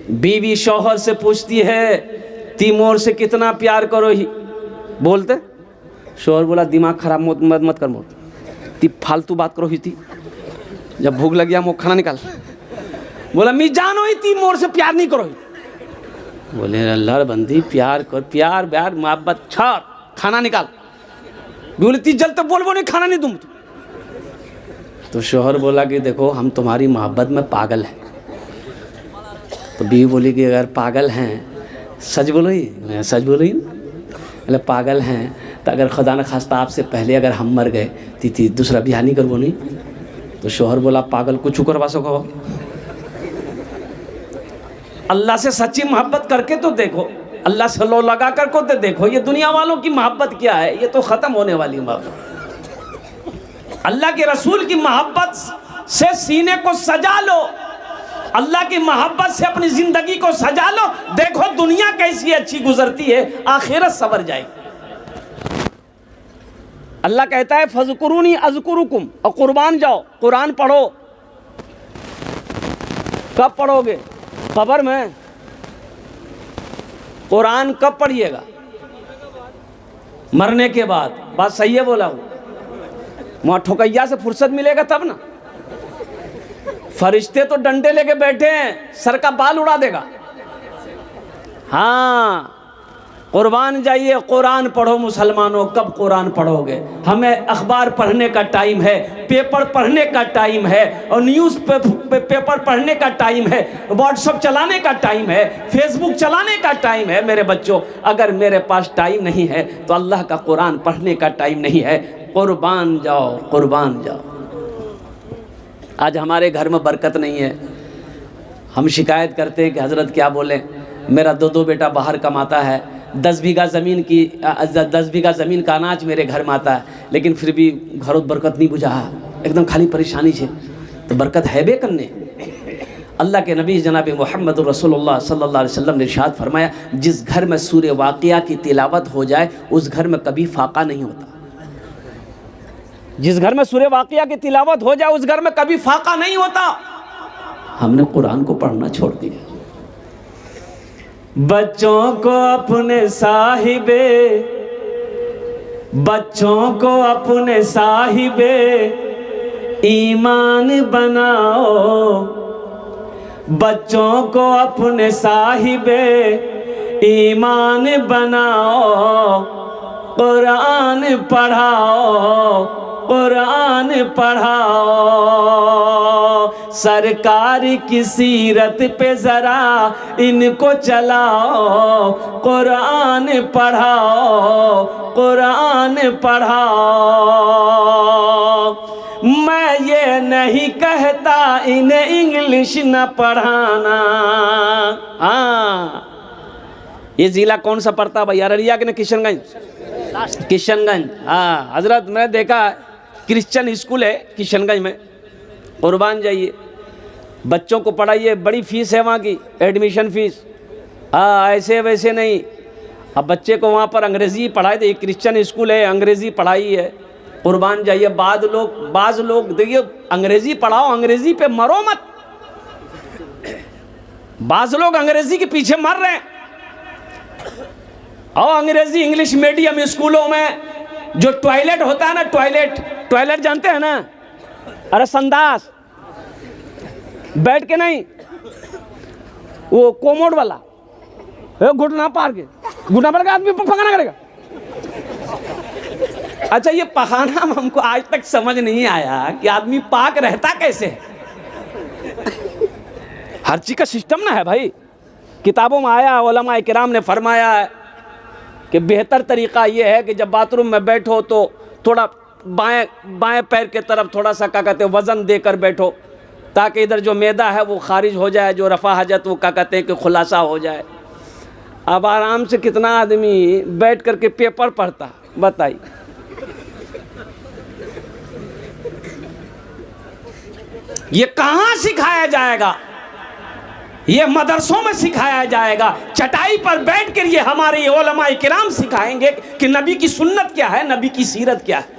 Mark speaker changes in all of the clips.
Speaker 1: बीवी शौहर से पूछती है तीमोर से कितना प्यार करो ही, बोलते शौहर बोला दिमाग खराब मत कर मोर, ती फालतू बात करो ही थी, जब भूख लग गया मुँह खाना निकाल। बोला मी जानो ही ती मोर से प्यार नहीं करो ही। बोले अल्लाह बंदी प्यार कर, प्यार ब्यार मोहब्बत छोड़, खाना निकाल। बोले ती जल तो बोल नहीं खाना नहीं दूँ। तो शौहर बोला कि देखो हम तुम्हारी मोहब्बत में पागल हैं। तो बीवी बोली कि अगर पागल हैं सच बोलो ही, मैं सच बोलो ही मतलब पागल हैं तो अगर खुदा न खास्ता आपसे पहले अगर हम मर गए ती दूसरा ब्याह नहीं करवो नहीं। तो शौहर बोला पागल कुछ करवा सको, अल्लाह से सच्ची मोहब्बत करके तो देखो, अल्लाह से लो लगा कर को तो देखो, ये दुनिया वालों की मोहब्बत क्या है, ये तो ख़त्म होने वाली मोहब्बत। अल्लाह के रसूल की मोहब्बत से सीने को सजा लो, अल्लाह की मोहब्बत से अपनी ज़िंदगी को सजा लो, देखो दुनिया कैसी अच्छी गुजरती है, आखिरत सवर जाएगी। अल्लाह कहता है फज़कुरूनी अज़कुरुकुम, और कुर्बान जाओ, कुरान पढ़ो। कब पढ़ोगे? खबर में। कुरान कब पढ़िएगा? मरने के बाद। बात सही है बोला हूँ, वहाँ ठोकैया से फुर्सत मिलेगा तब ना। फरिश्ते तो डंडे लेके बैठे हैं, सर का बाल उड़ा देगा। हाँ कुर्बान जाइए, कुरान पढ़ो मुसलमानों। कब कुरान पढ़ोगे? हमें अखबार पढ़ने का टाइम है, पेपर पढ़ने का टाइम है, और न्यूज़ पेपर पढ़ने का टाइम है, व्हाट्सएप चलाने का टाइम है, फेसबुक चलाने का टाइम है। मेरे बच्चों अगर मेरे पास टाइम नहीं है तो अल्लाह का कुरान पढ़ने का टाइम नहीं है। कुर्बान जाओ, कुर्बान जाओ। आज हमारे घर में बरकत नहीं है, हम शिकायत करते हैं कि हज़रत क्या बोलें, मेरा दो बेटा बाहर कमाता है, 10 बीघा ज़मीन का अनाज मेरे घर में आता है, लेकिन फिर भी घरों बरकत नहीं बुझा, एकदम खाली परेशानी है। तो बरकत है बे करने। अल्लाह के नबी जनाब मोहम्मद रसूलुल्लाह सल्लल्लाहु अलैहि वसल्लम ने इरशाद फरमाया, जिस घर में सूरे वाक़िया की तिलावत हो जाए उस घर में कभी फाका नहीं होता। जिस घर में सूरे वाक़िया की तिलावत हो जाए उस घर में कभी फाका नहीं होता। हमने कुरान को पढ़ना छोड़ दिया। बच्चों को अपने साहिबे, बच्चों को अपने साहिबे ईमान बनाओ, बच्चों को अपने साहिबे ईमान बनाओ, कुरान पढ़ाओ, कुरान पढ़ाओ। सरकार की सीरत पे ज़रा इनको चलाओ, कुरान पढ़ाओ, कुरान पढ़ाओ। मैं ये नहीं कहता इन्हें इंग्लिश न पढ़ाना। हाँ ये ज़िला कौन सा पड़ता भाई? अररिया के ना किशनगंज? किशनगंज। हाँ हज़रत मैंने देखा क्रिश्चियन स्कूल है किशनगंज में। कुर्बान जाइए, बच्चों को पढ़ाइए, बड़ी फ़ीस है वहाँ की, एडमिशन फ़ीस। हाँ ऐसे वैसे नहीं। अब बच्चे को वहाँ पर अंग्रेज़ी पढ़ाई, तो क्रिश्चियन स्कूल है, अंग्रेज़ी पढ़ाई है। कुर्बान जाइए। बाज़ लोग देखिए अंग्रेज़ी पढ़ाओ, अंग्रेज़ी पे मरो मत। बाज़ लोग अंग्रेज़ी के पीछे मर रहे हैं। और अंग्रेज़ी इंग्लिश मीडियम स्कूलों में जो टॉयलेट होता है ना, टॉयलेट जानते हैं ना? अरे संदास बैठ के नहीं, वो कोमोड वाला, घुटना पार के आदमी पखाना करेगा। अच्छा ये पखाना हमको आज तक समझ नहीं आया कि आदमी पाक रहता कैसे है। हर चीज का सिस्टम ना है भाई। किताबों में आया, उलमा किराम ने फरमाया है कि बेहतर तरीक़ा ये है कि जब बाथरूम में बैठो तो थोड़ा बाएं पैर के तरफ थोड़ा सा क्या कहते हैं वज़न देकर बैठो, ताकि इधर जो मैदा है वो खारिज हो जाए, जो रफ़ा हजत वो क्या कहते हैं कि खुलासा हो जाए। अब आराम से कितना आदमी बैठ करके पेपर पढ़ता, बताइए। ये कहाँ सिखाया जाएगा? ये मदरसों में सिखाया जाएगा। चटाई पर बैठ कर ये हमारे ये उलमा किराम सिखाएंगे कि नबी की सुन्नत क्या है, नबी की सीरत क्या है।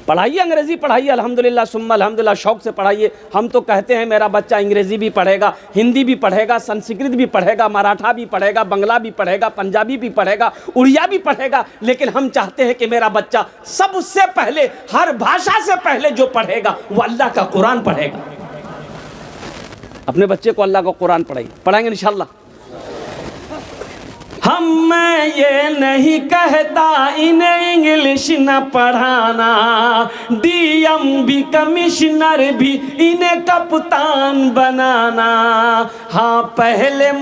Speaker 1: पढ़ाइए, अंग्रेज़ी पढ़ाइए, अल्हम्दुलिल्लाह सुम्मा अल्हम्दुलिल्लाह, शौक़ से पढ़ाइए। हम तो कहते हैं मेरा बच्चा अंग्रेज़ी भी पढ़ेगा, हिंदी भी पढ़ेगा, संस्कृत भी पढ़ेगा, मराठा भी पढ़ेगा, बंगला भी पढ़ेगा, पंजाबी भी पढ़ेगा, उड़िया भी पढ़ेगा, लेकिन हम चाहते हैं कि मेरा बच्चा सबसे पहले, हर भाषा से पहले जो पढ़ेगा वो अल्लाह का कुरान पढ़ेगा। अपने बच्चे को अल्लाह का कुरान पढ़ाएंगे इंशाअल्लाह। मैं ये नहीं कहता इन्हें इंग्लिश न पढ़ाना, डीएम कमिश्नर भी इन्हें कप्तान बनाना। हाँ पहले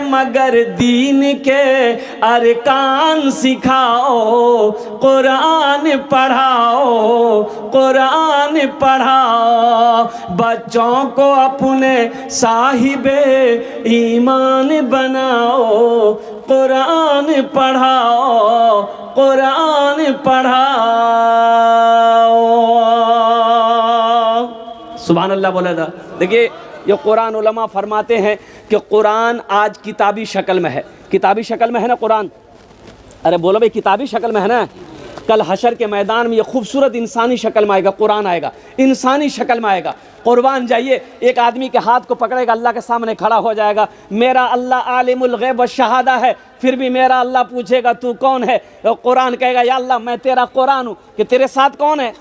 Speaker 1: मगर दीन के अरकान सिखाओ, कुरान पढ़ाओ, बच्चों को अपने साहिबे ईमान बनाओ, कुरान पढ़ाओ। सुभान अल्लाह बोला था। देखिए ये कुरान उलमा फरमाते हैं कि कुरान आज किताबी शक्ल में है। किताबी शक्ल में है ना कुरान? अरे बोलो भाई, किताबी शक्ल में है ना? कल हशर के मैदान में ये खूबसूरत इंसानी शक्ल में आएगा, कुरान आएगा, इंसानी शक्ल में आएगा। कुर्बान जाइए, एक आदमी के हाथ को पकड़ेगा, अल्लाह के सामने खड़ा हो जाएगा। मेरा अल्लाह आलिमुल गैब व शहादा है, फिर भी मेरा अल्लाह पूछेगा तू कौन है? तो कुरान कहेगा या अल्लाह मैं तेरा कुरान हूँ, कि तेरे साथ कौन है?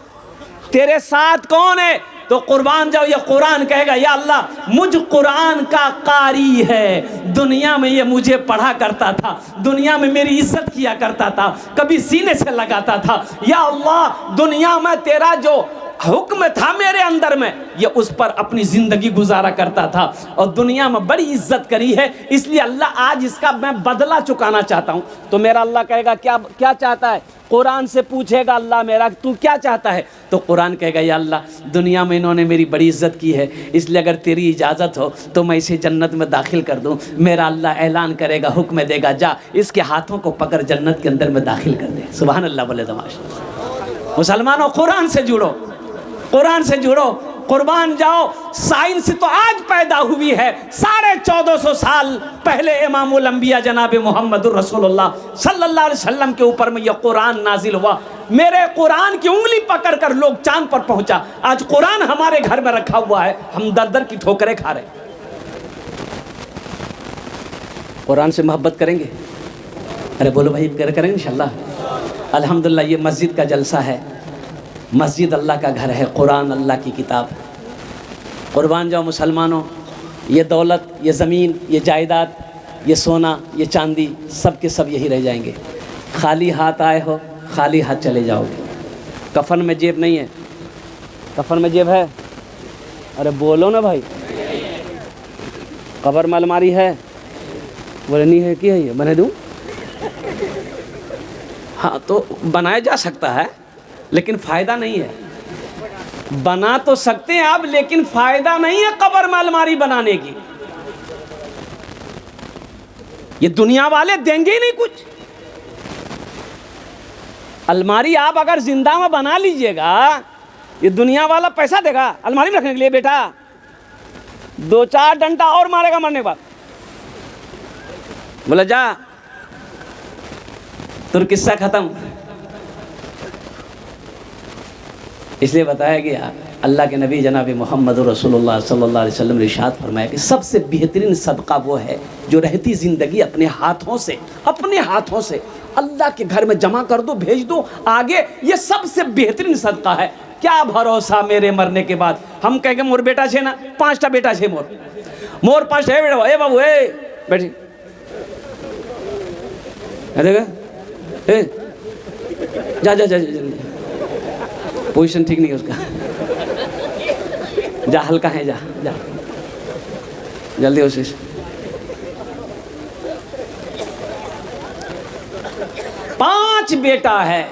Speaker 1: तेरे साथ कौन है? तो कुर्बान जाओ, ये कुरान कहेगा या अल्लाह मुझ कुरान का कारी है, दुनिया में ये मुझे पढ़ा करता था, दुनिया में मेरी इज्जत किया करता था, कभी सीने से लगाता था। या अल्लाह दुनिया में तेरा जो हुक्म था मेरे अंदर में, ये उस पर अपनी ज़िंदगी गुजारा करता था और दुनिया में बड़ी इज्जत करी है, इसलिए अल्लाह आज इसका मैं बदला चुकाना चाहता हूँ। तो मेरा अल्लाह कहेगा क्या चाहता है? कुरान से पूछेगा अल्लाह मेरा तू क्या चाहता है? तो कुरान कहेगा या अल्लाह दुनिया में इन्होंने मेरी बड़ी इज्जत की है, इसलिए अगर तेरी इजाज़त हो तो मैं इसे जन्नत में दाखिल कर दूँ। मेरा अल्लाह ऐलान करेगा, हुक्म देगा, जा इसके हाथों को पकड़ जन्नत के अंदर में दाखिल कर दे। सुभान अल्लाह बोले तमाशा। मुसलमानों कुरान से जुड़ो, कुरान से जुड़ो, कुर्बान जाओ। साइंस तो आज पैदा हुई है, 1450 साल पहले इमामुल अंबिया जनाब मोहम्मदुर रसूलुल्लाह सल्लल्लाहु अलैहि वसल्लम के ऊपर में यह कुरान नाजिल हुआ। मेरे कुरान की उंगली पकड़ कर लोग चांद पर पहुंचा। आज कुरान हमारे घर में रखा हुआ है, हम दर दर की ठोकरें खा रहे। कुरान से मोहब्बत करेंगे? अरे बोलो भाई, करेंगे इंशाल्लाह। अल्हम्दुलिल्लाह ये मस्जिद का जलसा है, मस्जिद अल्लाह का घर है, कुरान अल्लाह की किताब। कुर्बान जाओ मुसलमानों, ये दौलत, ये ज़मीन, ये जायदाद, ये सोना, ये चांदी, सब के सब यही रह जाएंगे। खाली हाथ आए हो, खाली हाथ चले जाओगे। कफन में जेब नहीं है, कफन में जेब है? अरे बोलो ना भाई। कब्र में अलमारी है? बोले नहीं है, क्या है? बना दूँ? हाँ तो बनाया जा सकता है, लेकिन फ़ायदा नहीं है। बना तो सकते हैं आप, लेकिन फ़ायदा नहीं है कब्र में अलमारी बनाने की। ये दुनिया वाले देंगे ही नहीं कुछ। अलमारी आप अगर जिंदा में बना लीजिएगा, ये दुनिया वाला पैसा देगा अलमारी में रखने के लिए? बेटा 2-4 डंडा और मारेगा मरने के बाद। बोला जा तुर किस्सा खत्म। इसलिए बताया गया, अल्लाह के नबी जनाब मोहम्मद रसूलुल्लाह सल्लल्लाहु अलैहि वसल्लम ने इरशाद फरमाया कि सबसे बेहतरीन सदका वो है जो रहती ज़िंदगी अपने हाथों से अल्लाह के घर में जमा कर दो, भेज दो आगे। ये सबसे बेहतरीन सदका है। क्या भरोसा मेरे मरने के बाद हम कहेंगे मोर बेटा छे ना, 5टा बेटा छे मोर 5 है बेटा, ए बाबू ए बैठी, जा जा जा पोजीशन ठीक नहीं है उसका, जा हल्का है, जा जा जल्दी हो। 5 बेटा है,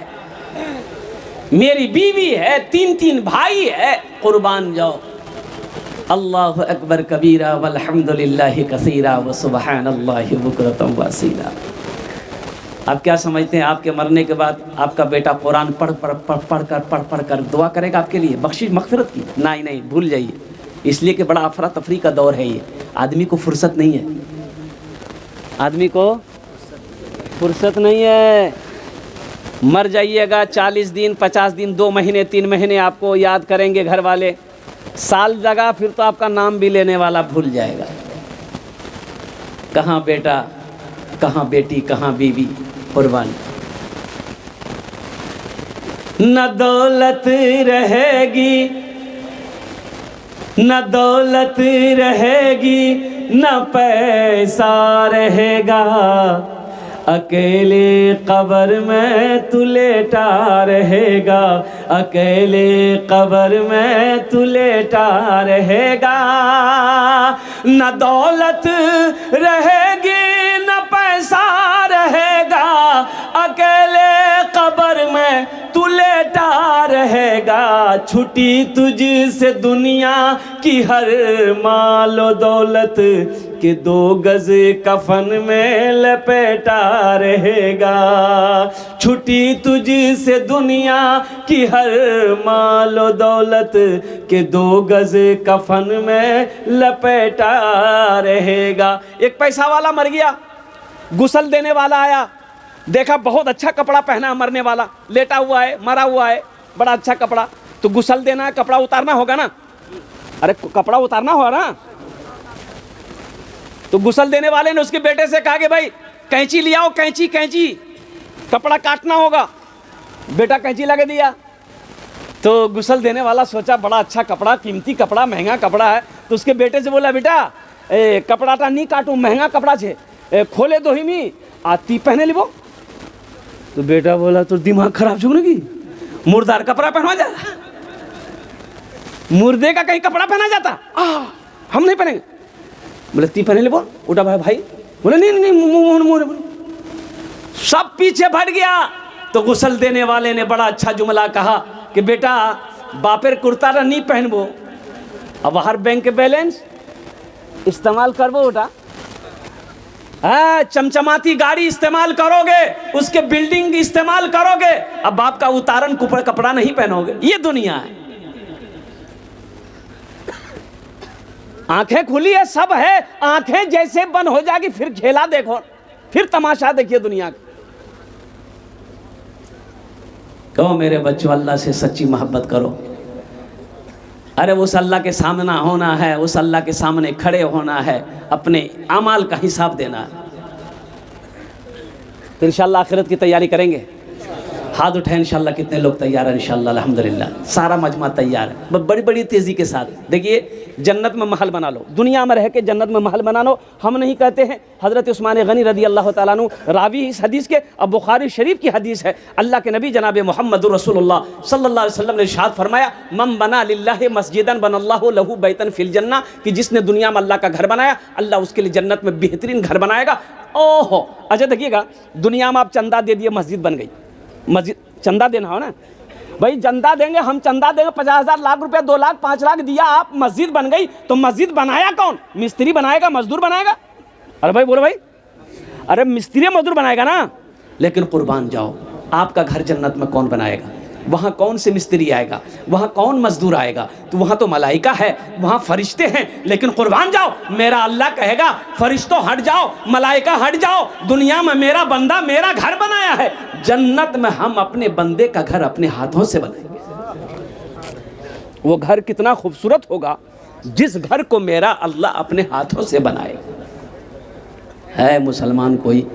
Speaker 1: मेरी बीवी है, 3 भाई है। कुर्बान जाओ। अल्लाहु अकबर कबीरा वल्हम्दुलिल्लाहि कसीरा व सुबहानल्लाहि बुकरतम व असीला। आप क्या समझते हैं आपके मरने के बाद आपका बेटा कुरान पढ़ कर दुआ करेगा आपके लिए बख्शिश मगफिरत की? नहीं, भूल जाइए। इसलिए कि बड़ा अफरा तफरी का दौर है ये, आदमी को फुर्सत नहीं है, आदमी को फुर्सत नहीं है। मर जाइएगा 40 दिन 50 दिन 2 महीने 3 महीने आपको याद करेंगे घर वाले, साल लगा फिर तो आपका नाम भी लेने वाला भूल जाएगा। कहाँ बेटा, कहाँ बेटी, कहाँ बीवी, कुर्बान। न दौलत रहेगी, न दौलत रहेगी, न पैसा रहेगा, अकेले कब्र में तू लेटा रहेगा, अकेले कब्र में तू लेटा रहेगा। न दौलत रहेगी न पैसा रहेगा, अकेले कब्र में तू लेटा रहेगा। छुटी तुझसे दुनिया की हर मालो दौलत के 2 गज कफन में लपेटा रहेगा। छुटी तुझसे दुनिया की हर मालो दौलत के 2 गज कफन में लपेटा रहेगा। एक पैसा वाला मर गया, गुस्ल देने वाला आया, देखा बहुत अच्छा कपड़ा पहना मरने वाला, लेटा हुआ है, मरा हुआ है, बड़ा अच्छा कपड़ा, तो गुस्ल देना है, कपड़ा उतारना होगा ना। अरे कपड़ा उतारना होगा ना। तो गुस्ल देने वाले ने उसके बेटे से कहा कि भाई कैंची ले आओ, कैंची कैंची, कपड़ा काटना होगा। बेटा कैंची लगा दिया। तो गुस्ल देने वाला सोचा बड़ा अच्छा कपड़ा, कीमती कपड़ा, महंगा कपड़ा है, तो उसके बेटे से बोला बेटा कपड़ा टा नहीं काटू, महंगा कपड़ा छे, खोले दो ही मी आती पहने लिबो। तो बेटा बोला तो दिमाग खराब छुगने मुर्दार कपड़ा पहनवा जा, मुर्दे का कहीं कपड़ा पहना जाता, हम नहीं पहनेंगे। बोले ती पहने ले बोल, उठा भाई, बोले नहीं नहीं नहीं, सब पीछे भट गया। तो गुस्ल देने वाले ने बड़ा अच्छा जुमला कहा कि बेटा बापेर कुर्ता नहीं पहनबो, अब हर बैंक बैलेंस इस्तेमाल करबो, उठा चमचमाती गाड़ी इस्तेमाल करोगे, उसके बिल्डिंग इस्तेमाल करोगे, अब बाप का उतारन कपड़ा नहीं पहनोगे। ये दुनिया है। आंखें खुली है, सब है, आंखें जैसे बंद हो जाएगी फिर खेला देखो, फिर तमाशा देखिए दुनिया का। कहो मेरे बच्चों अल्लाह से सच्ची मोहब्बत करो। अरे उस अल्लाह के सामना होना है, उस अल्लाह के सामने खड़े होना है, अपने अमाल का हिसाब देना है। तो इंशाअल्लाह आखिरत की तैयारी करेंगे। हाथ उठाए इंशाअल्लाह। कितने लोग तैयार हैं? इंशाअल्लाह अल्हम्दुलिल्लाह सारा मजमा तैयार है, बड़ी बड़ी तेज़ी के साथ। देखिए जन्नत में महल बना लो, दुनिया में रह के जन्नत में महल बना लो। हम नहीं कहते हैं, हज़रत उस्मान गनी रदी अल्लाह तआला अन्हु रावी इस हदीस के, अब बुखारी शरीफ की हदीस है। अल्लाह के नबी जनाब मोहम्मद रसूलुल्लाह सल्लल्लाहु अलैहि वसल्लम ने इरशाद फरमाया, मम बना लिल्लाहि मस्जिदन बनल्लाहु लहू बैतन फिल जन्ना, कि जिसने दुनिया में अल्लाह का घर बनाया, अल्लाह उसके लिए जन्नत में बेहतरीन घर बनाएगा। ओहो अच्छा देखिएगा, दुनिया में आप चंदा दे दिए, मस्जिद बन गई। मस्जिद चंदा देना हो ना भाई, चंदा देंगे, हम चंदा देंगे 50,000 लाख रुपया, 2 लाख 5 लाख दिया, आप मस्जिद बन गई। तो मस्जिद बनाया कौन? मिस्त्री बनाएगा, मजदूर बनाएगा? अरे भाई बोलो भाई, अरे मिस्त्री मजदूर बनाएगा ना। लेकिन कुर्बान जाओ, आपका घर जन्नत में कौन बनाएगा? वहाँ कौन से मिस्त्री आएगा? वहाँ कौन मजदूर आएगा? तो वहाँ तो मलाइका है, वहाँ फरिश्ते हैं। लेकिन कुर्बान जाओ, मेरा अल्लाह कहेगा फरिश्तों हट जाओ, मलाइका हट जाओ, दुनिया में मेरा बंदा मेरा घर बनाया है, जन्नत में हम अपने बंदे का घर अपने हाथों से बनाएंगे। वो घर कितना खूबसूरत होगा जिस घर को मेरा अल्लाह अपने हाथों से बनाए। है मुसलमान कोई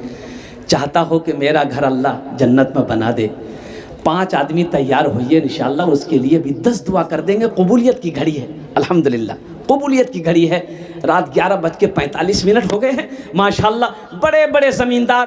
Speaker 1: चाहता हो कि मेरा घर अल्लाह जन्नत में बना दे? 5 आदमी तैयार होइए, इंशाअल्लाह उसके लिए भी 10 दुआ कर देंगे। कबूलियत की घड़ी है, अल्हम्दुलिल्लाह कबूलियत की घड़ी है। रात 11:45 हो गए हैं, माशाअल्लाह बड़े बड़े ज़मींदार